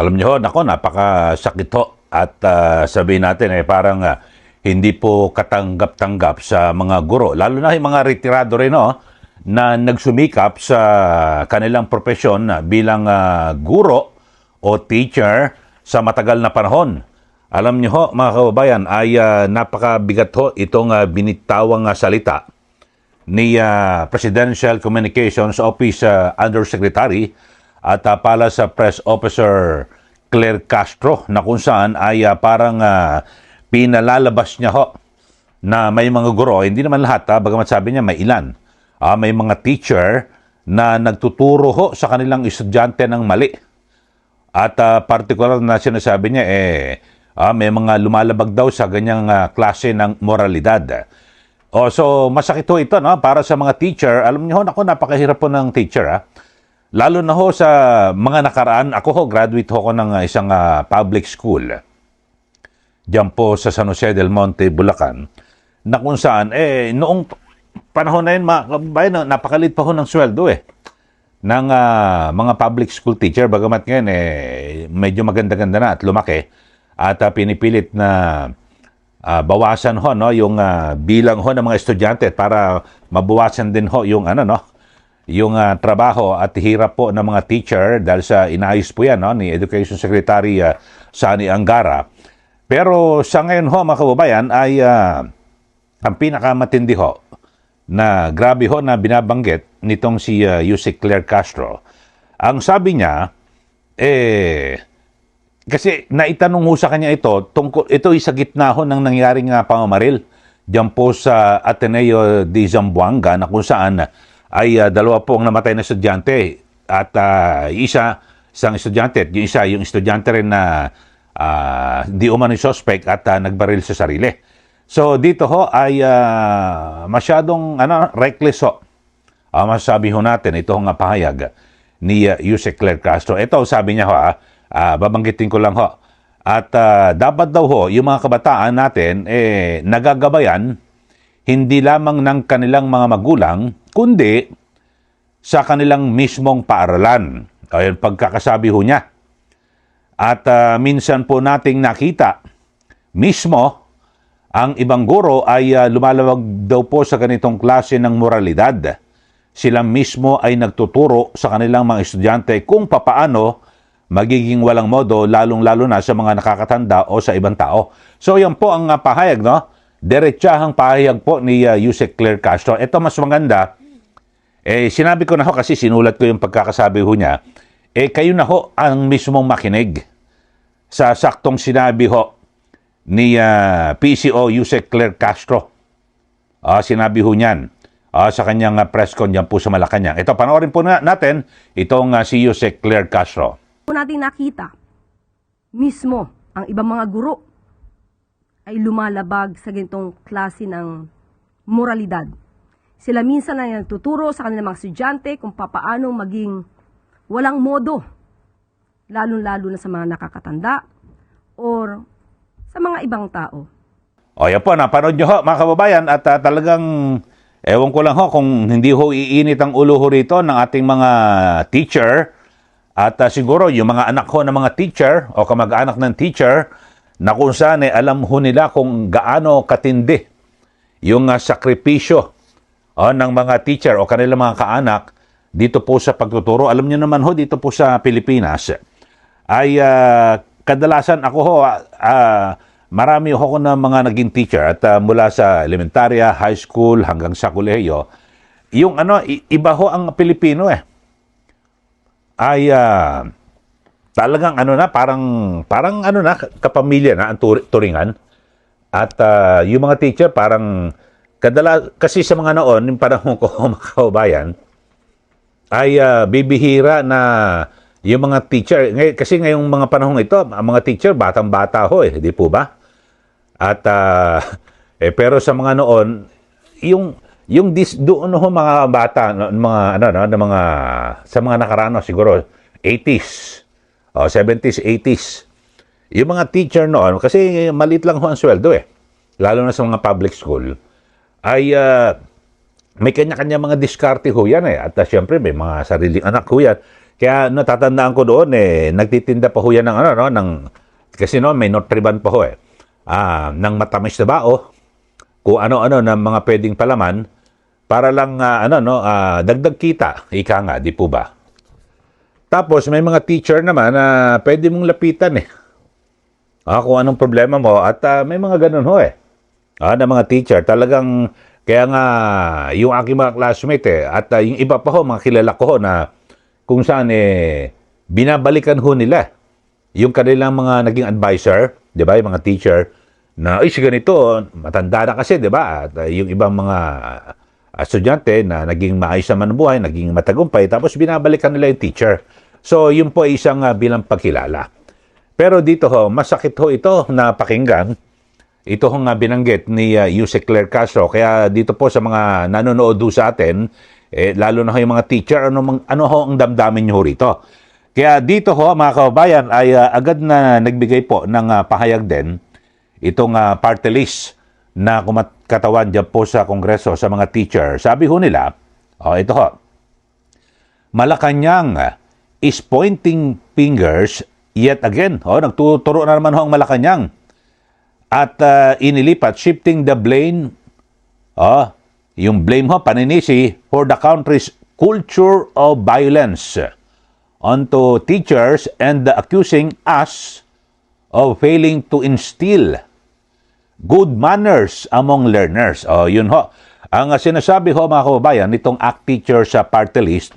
Alam niyo ho, nako, napakasakit ho. At sabihin natin, parang hindi po katanggap-tanggap sa mga guro. Lalo na yung mga retirado rin, no, na nagsumikap sa kanilang profesyon bilang guro o teacher sa matagal na panahon. Alam niyo ho, mga kababayan, ay napakabigat ho itong binitawang salita ni Presidential Communications Office Undersecretary at pala sa Press Officer Claire Castro, na kung saan ay parang pinalalabas niya ho na may mga guro, hindi naman lahat, bagamat sabi niya may ilan, may mga teacher na nagtuturo ho sa kanilang estudyante ng mali. At particular na sinasabi niya, may mga lumalabag daw sa ganyang klase ng moralidad. So masakit ho ito, no? Para sa mga teacher. Alam niyo ho, napakahirap po ng teacher. Lalo na ho sa mga nakaraan. Ako ho, graduate ho ko ng isang public school diyan po sa San Jose del Monte, Bulacan, na kung saan, noong panahon na yun, mga kababayan, napakalit pa ho ng sweldo ng mga public school teacher. Bagamat ngayon, medyo maganda-ganda na at lumaki. At pinipilit na bawasan ho, no, yung bilang ho ng mga estudyante para mabawasan din ho yung yung trabaho at hirap po ng mga teacher dahil sa inayos po yan, no, ni Education Secretary Sani Angara. Pero sa ngayon ho, mga kababayan, ay ang pinakamatindi ho na grabe ho na binabanggit nitong si Yusek Claire Castro. Ang sabi niya, kasi naitanong ho sa kanya ito sa gitna ho ng nangyaring pamamaril diyan po sa Ateneo de Zamboanga, na kung saan ay dalawa po ang namatay na estudyante at isang estudyante at yung estudyante rin na di umano suspect at nagbaril sa sarili. So dito ho ay masyadong reckless ho. Masasabi ho natin ito ang pahayag ni Yusek Claire Castro. Ito sabi niya ho, babanggitin ko lang ho. At dapat daw ho yung mga kabataan natin nagagabayan hindi lamang ng kanilang mga magulang, kundi sa kanilang mismong paaralan. Ayun, pagkakasabi ho niya. At minsan po nating nakita mismo ang ibang guro ay lumalawag daw po sa ganitong klase ng moralidad. Sila mismo ay nagtuturo sa kanilang mga estudyante kung papaano magiging walang modo, lalong-lalo na sa mga nakakatanda o sa ibang tao. So yan po ang pahayag, no? Diretsahang pahayag po ni Yusek Claire Castro. Ito mas maganda, sinabi ko na ho kasi sinulat ko yung pagkakasabi ho niya, kayo na ho ang mismong makinig sa saktong sinabi ho ni PCO Yusek Claire Castro. Sinabi ho niyan sa kanyang press con dyan po sa Malacanang. Ito, panoorin po natin itong si Yusek Claire Castro. Natin nakita mismo ang ibang mga guro ay lumalabag sa ganitong klase ng moralidad. Sila minsan ay nagtuturo sa kanilang mga estudyante kung papaano maging walang modo, lalo-lalo na sa mga nakakatanda or sa mga ibang tao. Yan po, napanood nyo ho, mga kababayan, at talagang ewan ko lang ho kung hindi ho iinit ang ulo ho rito ng ating mga teacher. At siguro yung mga anak ho ng mga teacher o kamag-anak ng teacher na kung saan alam ho nila kung gaano katindi yung sakripisyo ng mga teacher o kanilang mga kaanak dito po sa pagtuturo. Alam niyo naman ho, dito po sa Pilipinas ay kadalasan ako ho, marami ho na mga naging teacher at mula sa elementarya, high school hanggang sa kolehiyo. Yung iba ho ang Pilipino ay talagang parang kapamilya na ang turingan. At yung mga teacher parang kasi sa mga noon, yung panahon ko, mga kababayan, ay bibihira na yung mga teacher. Kasi ngayong mga panahon ito, ang mga teacher batang-bata ho di po ba? At pero sa mga noon, doon ho mga bata, mga sa mga nakaraan siguro 80s, 70s, 80s. Yung mga teacher noon, kasi maliit lang ho ang sweldo lalo na sa mga public school, ay may kanya-kanya mga diskarte ho yan At syempre may mga sariling anak ho yan. Kaya natatandaan ko doon nagtitinda pa ho yan ng kasi may Nutriban pa ho ng matamis na bao, kung ano-ano ng mga pwedeng palaman para lang dagdag kita, ika nga, di po ba? Tapos may mga teacher naman na pwede mong lapitan kung anong problema mo at may mga ganun ho na mga teacher talagang kaya nga yung aking mga classmate at yung iba pa ho mga kilala ko ho na kung saan binabalikan ho nila yung kanilang mga naging advisor, 'di ba, yung mga teacher na si ganito matanda na kasi, 'di ba? At yung ibang mga estudyante na naging maayos naman ang buhay, naging matagumpay, tapos binabalikan nila yung teacher. So, yun po ay isang bilang pagkilala. Pero dito ho, masakit ho ito na pakinggan. Ito hong binanggit ni Yusek Claire Castro. Kaya dito po sa mga nanonood do sa atin, lalo na ho yung mga teacher, ano ho ang damdamin nyo rito? Kaya dito ho, mga kababayan, ay agad na nagbigay po ng pahayag din itong party list na katawan dyan po sa Kongreso sa mga teacher. Sabi ho nila, ito ho, Malacanang is pointing fingers yet again. Nagtuturo na naman ho ang Malacanang. At inilipat, shifting the blame, yung blame ho, paninisi, for the country's culture of violence onto teachers and accusing us of failing to instill good manners among learners. Yun ho. Ang sinasabi ho, mga kababayan, nitong ACT teacher sa party list,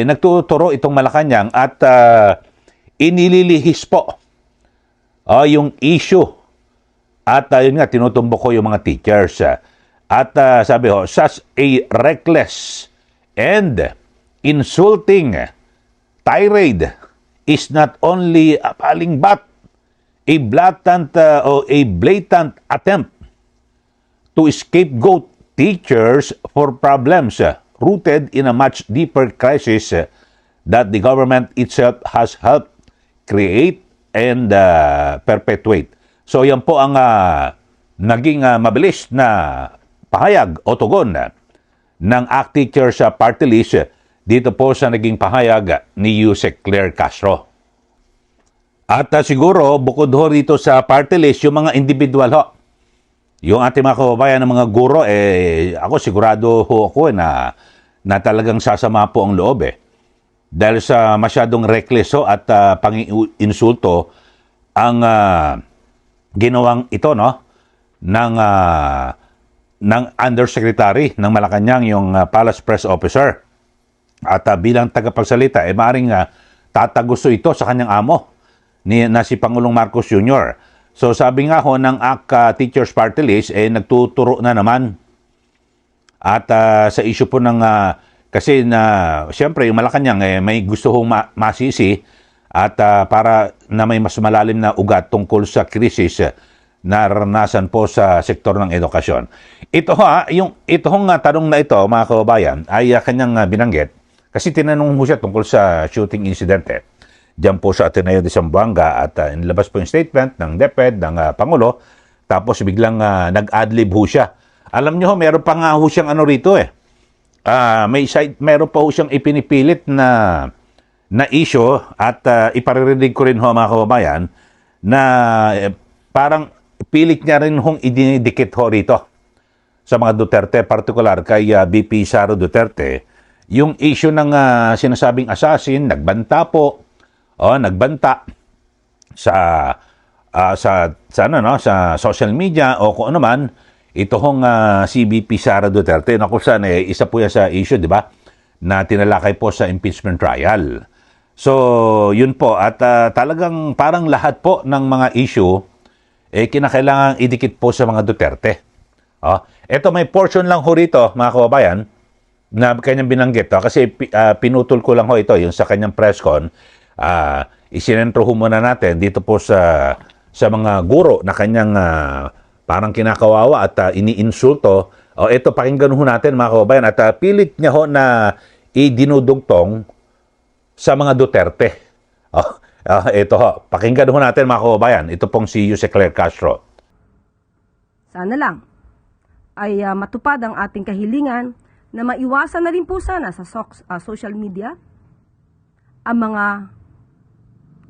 nagtuturo itong Malacanang at inililihis po yung issue. At yun nga, tinutumbok ko yung mga teachers. At sabi ho, such a reckless and insulting tirade is not only appalling but a blatant attempt to scapegoat teachers for problems rooted in a much deeper crisis that the government itself has helped create and perpetuate. So yan po ang naging mabilis na pahayag o tugon ng ACT teacher sa party list dito po sa naging pahayag ni Yusek Claire Castro. At siguro, bukod ho rito sa party list, yung mga individual ho, yung ating mga kababayan ng mga guro, ako sigurado ho ako na talagang sasama po ang loob Dahil sa masyadong reckless ho at pang-insulto ang ginawang ito ng Undersecretary ng Malacanang, yung Palace Press Officer. At bilang tagapagsalita, maaaring tatagusto ito sa kanyang amo na si Pangulong Marcos Jr. So sabi nga ho ng ACT Teachers Party List, nagtuturo na naman. At sa issue po ng, kasi na siyempre yung Malacanang may gusto hong masisi at para na may mas malalim na ugat tungkol sa krisis na naranasan po sa sektor ng edukasyon. Ito hong tanong na ito, mga kababayan, ay kanyang binanggit kasi tinanong mo siya tungkol sa shooting incident diyan po sa Ateneo de Zamboanga at inilabas po yung statement ng DepEd, ng Pangulo, tapos biglang nag-adlib ho siya. Alam niyo ho, meron pa nga ho siyang rito meron pa ho siyang ipinipilit na issue at iparirinig ko rin ho, mga kababayan, na parang pilit niya rin hong idinidikit ho rito sa mga Duterte, particular kay VP Sara Duterte, yung issue ng sinasabing assassin, nagbanta sa social media o kung ano man, ito hong si VP Sara Duterte, na kung saan isa po yan sa issue, di ba, na tinalakay po sa impeachment trial. So, yun po. At talagang parang lahat po ng mga issue, kinakailangan idikit po sa mga Duterte. Ito may portion lang ho rito, mga kababayan, na kanyang binanggit. Kasi pinutol ko lang ho ito, yung sa kanyang press con. Isinentro ho muna natin dito po sa mga guro na kanyang parang kinakawawa at iniinsulto. Ito, pakinggan ho natin, mga kababayan. At pilit niya ho na idinudugtong sa mga Duterte. Ito ho, pakinggan ho natin, mga kababayan. Ito pong si Yusek Claire Castro. Sana lang ay matupad ang ating kahilingan na maiwasan na rin po sana sa social media ang mga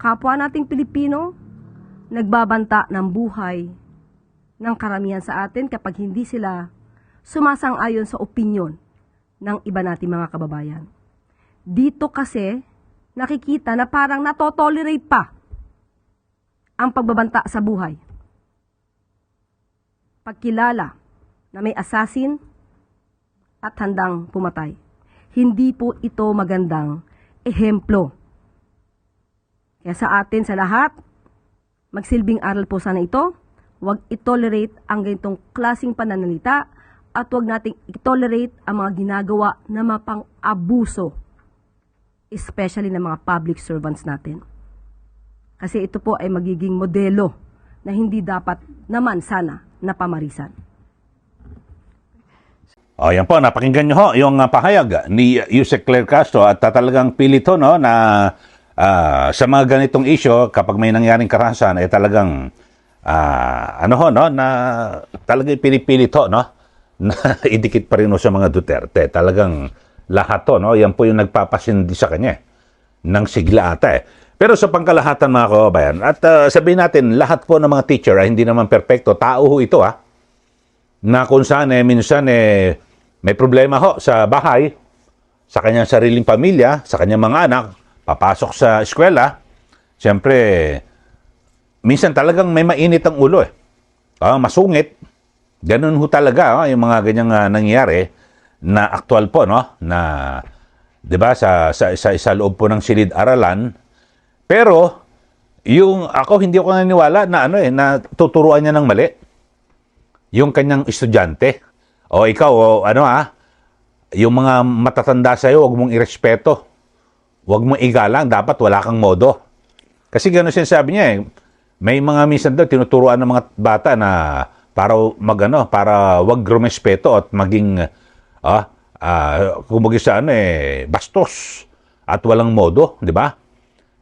kapwa nating Pilipino nagbabanta ng buhay ng karamihan sa atin kapag hindi sila sumasang-ayon sa opinyon ng iba nating mga kababayan. Dito kasi nakikita na parang natotolerate pa ang pagbabanta sa buhay. Pagkilala na may assassin at handang pumatay. Hindi po ito magandang ehemplo. Kaya sa atin, sa lahat, magsilbing aral po sana ito. Huwag itolerate ang ganitong klaseng pananalita at huwag nating itolerate ang mga ginagawa na mapang-abuso, especially ng mga public servants natin. Kasi ito po ay magiging modelo na hindi dapat naman sana napamarisan. O, yan po, napakinggan nyo ho yung pahayag ni Yusek Claire Castro at talagang pilito no, na sa mga ganitong issue, kapag may nangyaring karahasan, ay talagang na talagang pinipilito no, na idikit pa rin no, sa mga Duterte. Talagang lahat to, no, yan po yung nagpapasindi sa kanya ng sigla ata eh. Pero sa pangkalahatan mga kababayan, at sabihin natin, lahat po ng mga teacher ay hindi naman perpekto. Tao ho ito na kung saan minsan may problema ho sa bahay, sa kanyang sariling pamilya, sa kanyang mga anak, papasok sa eskwela, siyempre, minsan talagang may mainit ang ulo eh. Masungit. Ganun ho talaga yung mga ganyang nangyayari na aktual po, no? Na, di ba, sa loob po ng silid-aralan. Pero, hindi ako naniniwala na na tuturuan niya ng mali. Yung kanyang estudyante. O ikaw, yung mga matatanda sa'yo, huwag mong irespeto. Huwag mong igalang, dapat wala kang modo. Kasi gano'n sinasabi niya eh. May mga minsan daw tinuturuan ng mga bata na para wag rumespeto at maging kumbaga sa bastos at walang modo, di ba?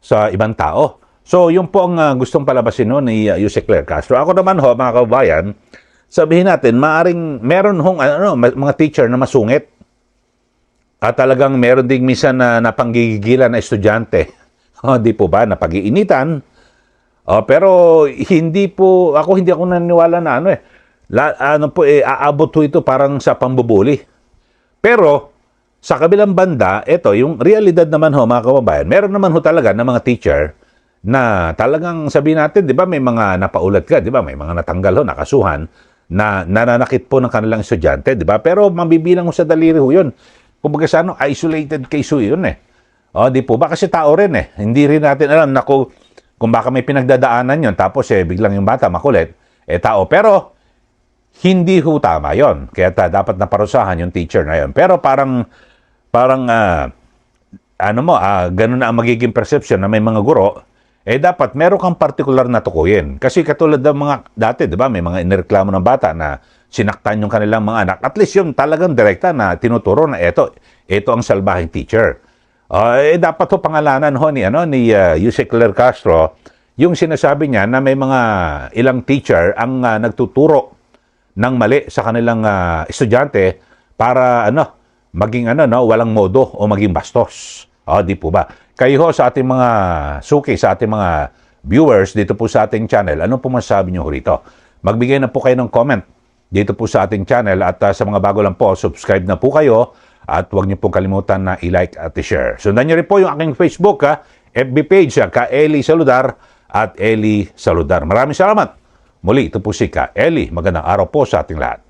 Sa ibang tao. So, yun po ang gustong palabasin no, ni Yusek Claire Castro. Ako naman ho, mga kababayan, sabihin natin, meron hong mga teacher na masungit. At talagang meron ding minsan na napanggigilan na estudyante. Di po ba? Napag-iinitan. Pero hindi ako naniniwala na aabot ho ito parang sa pambubuli. Pero sa kabilang banda, yung realidad naman ho mga kababayan, meron naman ho talaga ng mga teacher na talagang sabihin natin, di ba may mga napaulat ka, di ba may mga natanggal ho, nakasuhan, na nananakit po ng kanilang estudyante, di ba? Pero mabibilang ho sa daliri ho yun. Kumbaga sa isolated case ho yun eh. Di po ba? Kasi tao rin eh. Hindi rin natin alam na kung baka may pinagdadaanan yun, tapos biglang yung bata makulit, tao. Pero, hindi ho tama yun. Kaya dapat naparusahan yung teacher na yun. Pero parang ganun na ang magiging perception na may mga guro, dapat meron kang partikular na tukuyin. Kasi katulad ng mga dati, di ba, may mga inireklamo ng bata na sinaktan yung kanilang mga anak. At least yung talagang direkta na tinuturo na ito ang salbahing teacher. Dapat ho pangalanan ho ni Yusek Claire Castro yung sinasabi niya na may mga ilang teacher ang nagtuturo ng mali sa kanilang estudyante para maging walang modo o maging bastos. Di po ba? Kayo ho sa ating mga suki, sa ating mga viewers dito po sa ating channel, ano po masasabi niyo rito? Magbigay na po kayo ng comment dito po sa ating channel at sa mga bago lang po, subscribe na po kayo at huwag niyo po kalimutan na i-like at i-share. Sundan niyo rin po yung aking Facebook, FB page, Ka Eli Saludar at Eli Saludar. Maraming salamat. Muli, ito po si Ka Eli. Magandang araw po sa ating lahat.